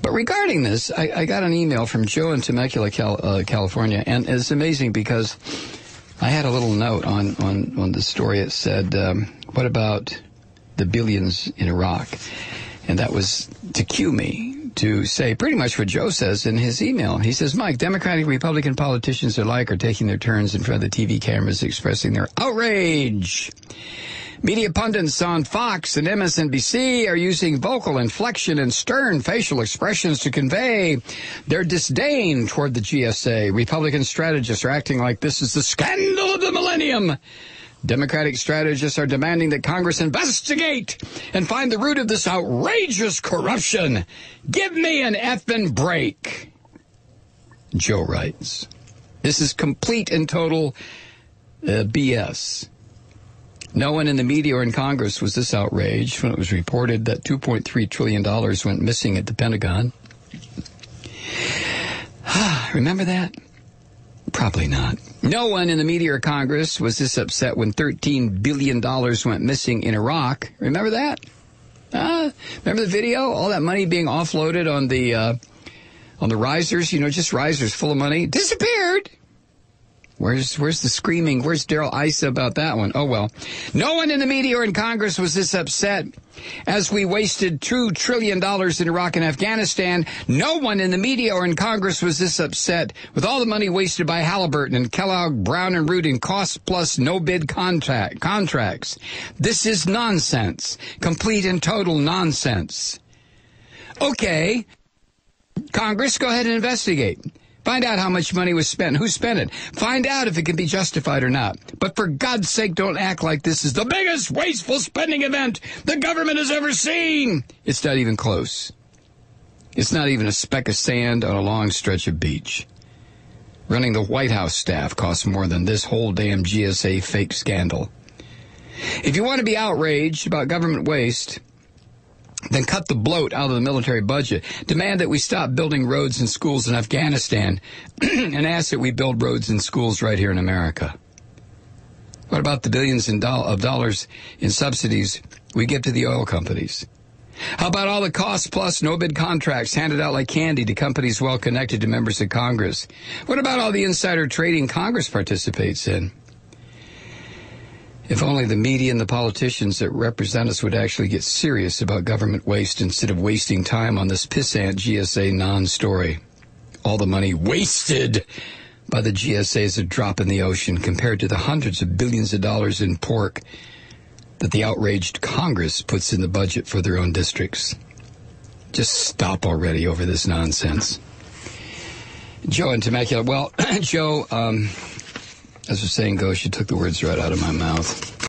But regarding this, I got an email from Joe in Temecula, California, and it's amazing because I had a little note on the story. It said, what about the billions in Iraq? And that was to cue me to say pretty much what Joe says in his email. He says, Mike, Democratic Republican politicians alike are taking their turns in front of the TV cameras expressing their outrage. Media pundits on Fox and MSNBC are using vocal inflection and stern facial expressions to convey their disdain toward the GSA. Republican strategists are acting like this is the scandal of the millennium. Democratic strategists are demanding that Congress investigate and find the root of this outrageous corruption. Give me an effing break, Joe writes. This is complete and total BS. No one in the media or in Congress was this outraged when it was reported that $2.3 trillion went missing at the Pentagon. Remember that? Probably not. No one in the media or Congress was this upset when $13 billion went missing in Iraq. Remember that? Remember the video? All that money being offloaded on the risers, just risers full of money, disappeared. Where's the screaming? Where's Daryl Issa about that one? Oh, well. No one in the media or in Congress was this upset as we wasted $2 trillion in Iraq and Afghanistan. No one in the media or in Congress was this upset with all the money wasted by Halliburton and Kellogg, Brown and Root in cost-plus no-bid contracts. This is nonsense. Complete and total nonsense. Okay, Congress, go ahead and investigate. Find out how much money was spent, who spent it. Find out if it can be justified or not. But for God's sake, don't act like this is the biggest wasteful spending event the government has ever seen. It's not even close. It's not even a speck of sand on a long stretch of beach. Running the White House staff costs more than this whole damn GSA fake scandal. If you want to be outraged about government waste, then cut the bloat out of the military budget. Demand that we stop building roads and schools in Afghanistan and ask that we build roads and schools right here in America. What about the billions of dollars in subsidies we give to the oil companies? How about all the cost-plus no-bid contracts handed out like candy to companies well connected to members of Congress? What about all the insider trading Congress participates in? If only the media and the politicians that represent us would actually get serious about government waste instead of wasting time on this pissant GSA non-story. All the money wasted by the GSA is a drop in the ocean compared to the hundreds of billions of dollars in pork that the outraged Congress puts in the budget for their own districts. Just stop already over this nonsense. Joe in Temecula. Well, Joe, as the saying goes, she took the words right out of my mouth.